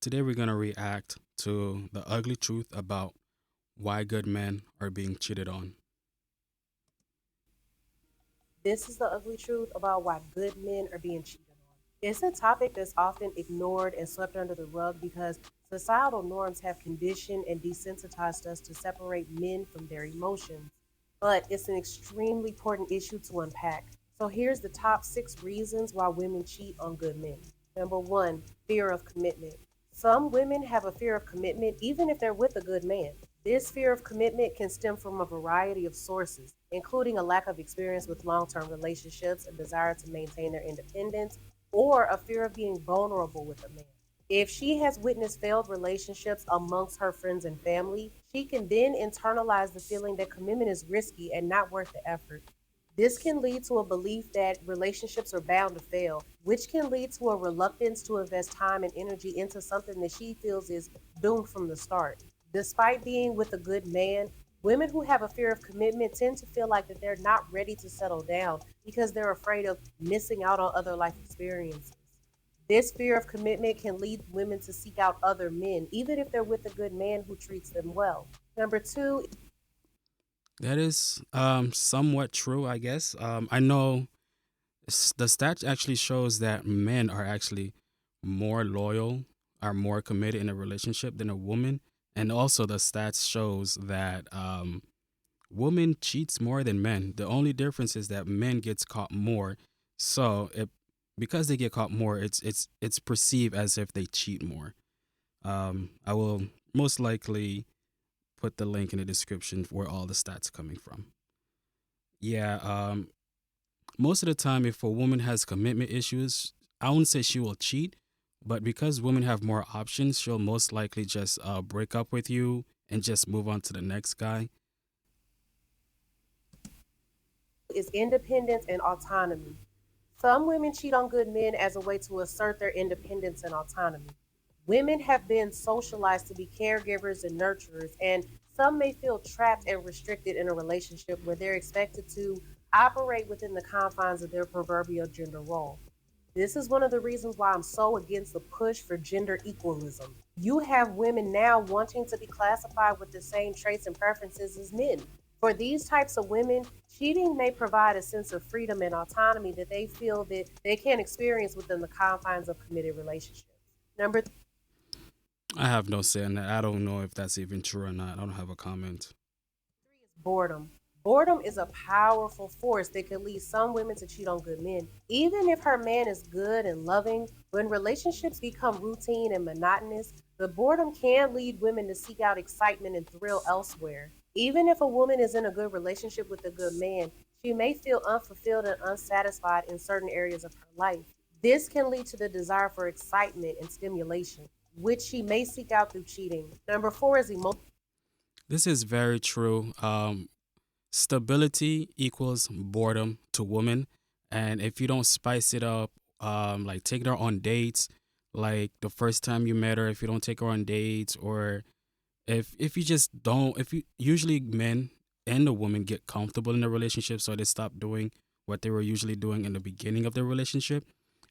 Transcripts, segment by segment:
Today we're going to react to the ugly truth about why good men are being cheated on. This is the ugly truth about why good men are being cheated on. It's a topic that's often ignored and swept under the rug because societal norms have conditioned and desensitized us to separate men from their emotions. But it's an extremely important issue to unpack. So here's the top 6 reasons why women cheat on good men. Number one, fear of commitment. Some women have a fear of commitment even if they're with a good man. This fear of commitment can stem from a variety of sources, including a lack of experience with long term relationships, a desire to maintain their independence, or a fear of being vulnerable with a man. If she has witnessed failed relationships amongst her friends and family, she can then internalize the feeling that commitment is risky and not worth the effort. This can lead to a belief that relationships are bound to fail, which can lead to a reluctance to invest time and energy into something that she feels is doomed from the start. Despite being with a good man, women who have a fear of commitment tend to feel like that they're not ready to settle down because they're afraid of missing out on other life experiences. This fear of commitment can lead women to seek out other men, even if they're with a good man who treats them well. Number two, That is somewhat true, I guess. I know the stats actually shows that men are actually more loyal, are more committed in a relationship than a woman. And also the stats shows that women cheats more than men. The only difference is that men gets caught more. So because they get caught more, it's perceived as if they cheat more. I will most likely put the link in the description where all the stats coming from. Yeah, most of the time, if a woman has commitment issues, I wouldn't say she will cheat, but because women have more options, she'll most likely just break up with you and just move on to the next guy. is independence and autonomy. Some women cheat on good men as a way to assert their independence and autonomy. Women have been socialized to be caregivers and nurturers, and some may feel trapped and restricted in a relationship where they're expected to operate within the confines of their proverbial gender role. This is one of the reasons why I'm so against the push for gender equalism. You have women now wanting to be classified with the same traits and preferences as men. For these types of women, cheating may provide a sense of freedom and autonomy that they feel that they can't experience within the confines of committed relationships. Number I have no say in that. I don't know if that's even true or not. I don't have a comment. three is boredom. Boredom is a powerful force that can lead some women to cheat on good men. Even if her man is good and loving, when relationships become routine and monotonous, the boredom can lead women to seek out excitement and thrill elsewhere. Even if a woman is in a good relationship with a good man, she may feel unfulfilled and unsatisfied in certain areas of her life. This can lead to the desire for excitement and stimulation, which she may seek out through cheating. Number four is emotional. This is very true. Stability equals boredom to women, and if you don't spice it up, like taking her on dates, like the first time you met her, if you don't take her on dates, or if you just don't, if you usually men and the woman get comfortable in the relationship, so they stop doing what they were usually doing in the beginning of the relationship.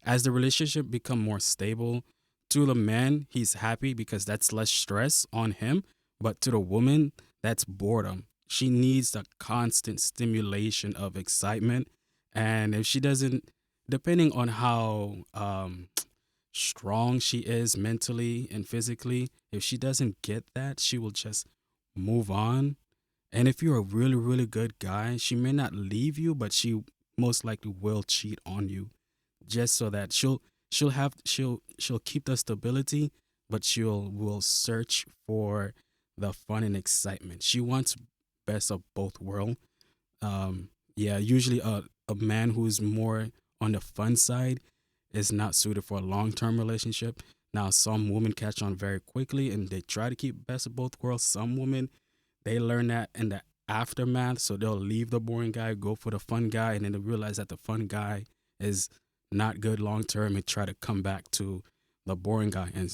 As the relationship become more stable, to the man he's happy because that's less stress on him, but to the woman that's boredom. She needs the constant stimulation of excitement, and if she doesn't, depending on how strong she is mentally and physically, if she doesn't get that, she will just move on. And if you're a really, really good guy, she may not leave you, but she most likely will cheat on you just so that she'll keep the stability, but she'll will search for the fun and excitement. She wants best of both worlds. Yeah, usually a man who's more on the fun side is not suited for a long term relationship. Now, some women catch on very quickly and they try to keep best of both worlds. Some women, they learn that in the aftermath, so they'll leave the boring guy, go for the fun guy, and then they realize that the fun guy is not good long term and try to come back to the boring guy. And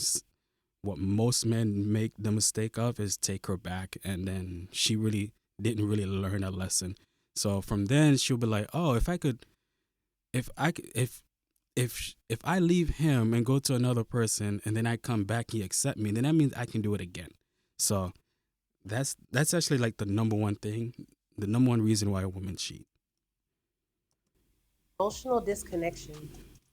what most men make the mistake of is take her back, and then she really didn't really learn a lesson. So from then she'll be like, oh, if I could, if if I leave him and go to another person and then I come back, he accept me, then that means I can do it again. So that's actually like the number one thing, the number one reason why a woman cheat. Emotional disconnection.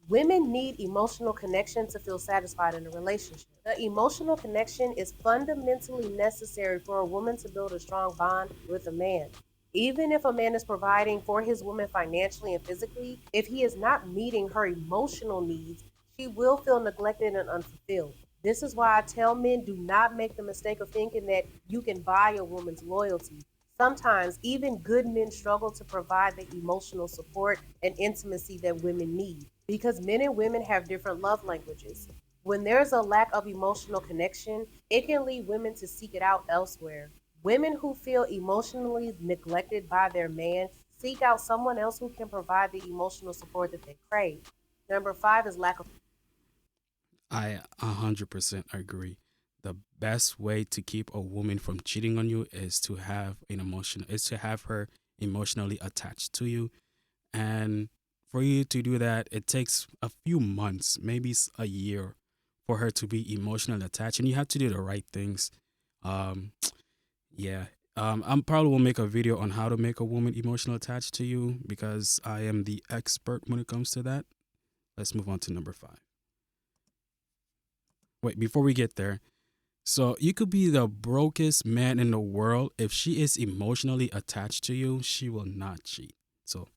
Women need emotional connection to feel satisfied in a relationship. The emotional connection is fundamentally necessary for a woman to build a strong bond with a man. Even if a man is providing for his woman financially and physically, if he is not meeting her emotional needs, she will feel neglected and unfulfilled. This is why I tell men, do not make the mistake of thinking that you can buy a woman's loyalty. Sometimes even good men struggle to provide the emotional support and intimacy that women need because men and women have different love languages. When there's a lack of emotional connection, it can lead women to seek it out elsewhere. Women who feel emotionally neglected by their man seek out someone else who can provide the emotional support that they crave. Number five is lack of. I 100% agree. The best way to keep a woman from cheating on you is to have an emotion is to have her emotionally attached to you. And for you to do that, it takes a few months, maybe a year, for her to be emotionally attached. And you have to do the right things. Um, yeah. I'm probably will make a video on how to make a woman emotional attached to you because I am the expert when it comes to that. Let's move on to number five. Wait, before we get there, so you could be the brokest man in the world. If she is emotionally attached to you, she will not cheat. So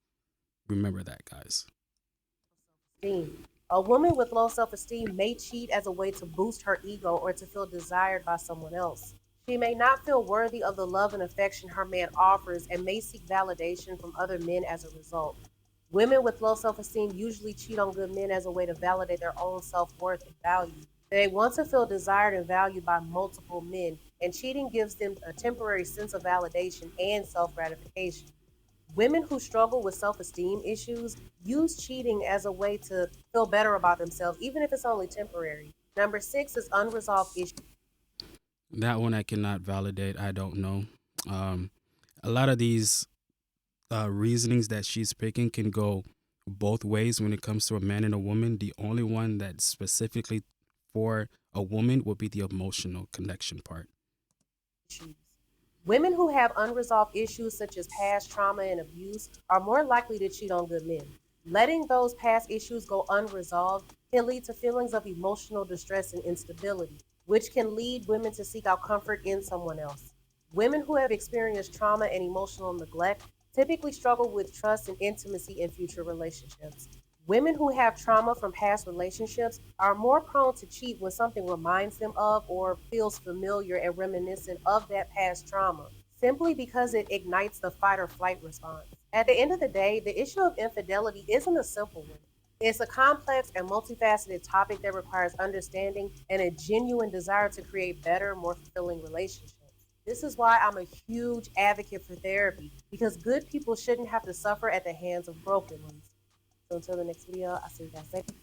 remember that, guys. Esteem. A woman with low self esteem may cheat as a way to boost her ego or to feel desired by someone else. She may not feel worthy of the love and affection her man offers and may seek validation from other men as a result. Women with low self esteem usually cheat on good men as a way to validate their own self worth and value. They want to feel desired and valued by multiple men, and cheating gives them a temporary sense of validation and self gratification. Women who struggle with self esteem issues use cheating as a way to feel better about themselves, even if it's only temporary. Number six is unresolved issues. That one I cannot validate. I don't know. Um, a lot of these reasonings that she's picking can go both ways when it comes to a man and a woman. The only one that's specifically for a woman would be the emotional connection part. Women who have unresolved issues such as past trauma and abuse are more likely to cheat on good men. Letting those past issues go unresolved can lead to feelings of emotional distress and instability, which can lead women to seek out comfort in someone else. Women who have experienced trauma and emotional neglect typically struggle with trust and intimacy in future relationships. Women who have trauma from past relationships are more prone to cheat when something reminds them of or feels familiar and reminiscent of that past trauma, simply because it ignites the fight or flight response. At the end of the day, the issue of infidelity isn't a simple one. It's a complex and multifaceted topic that requires understanding and a genuine desire to create better, more fulfilling relationships. This is why I'm a huge advocate for therapy, because good people shouldn't have to suffer at the hands of broken ones. So until the next video, I'll see you guys later.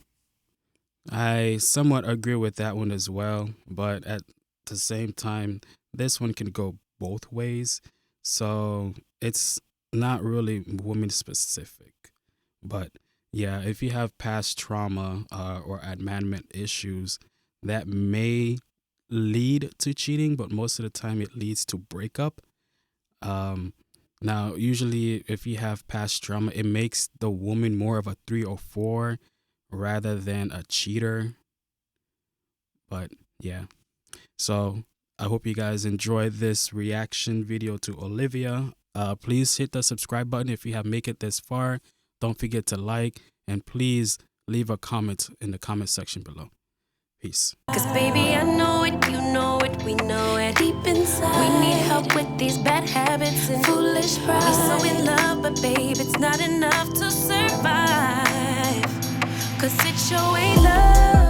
I somewhat agree with that one as well, but at the same time, this one can go both ways. So it's not really woman specific. But yeah, if you have past trauma or abandonment issues, that may lead to cheating, but most of the time it leads to breakup. Um, Now, usually, if you have past trauma, it makes the woman more of a 3 or 4 rather than a cheater. But yeah, so I hope you guys enjoyed this reaction video to Olivia. Please hit the subscribe button if you have make it this far. Don't forget to like and please leave a comment in the comment section below. Peace. Cause baby, I know it, you know it, we know it. Deep inside, we need help with these bad habits and foolish pride. We so in love, but babe, it's not enough to survive. Cause it sure ain't love.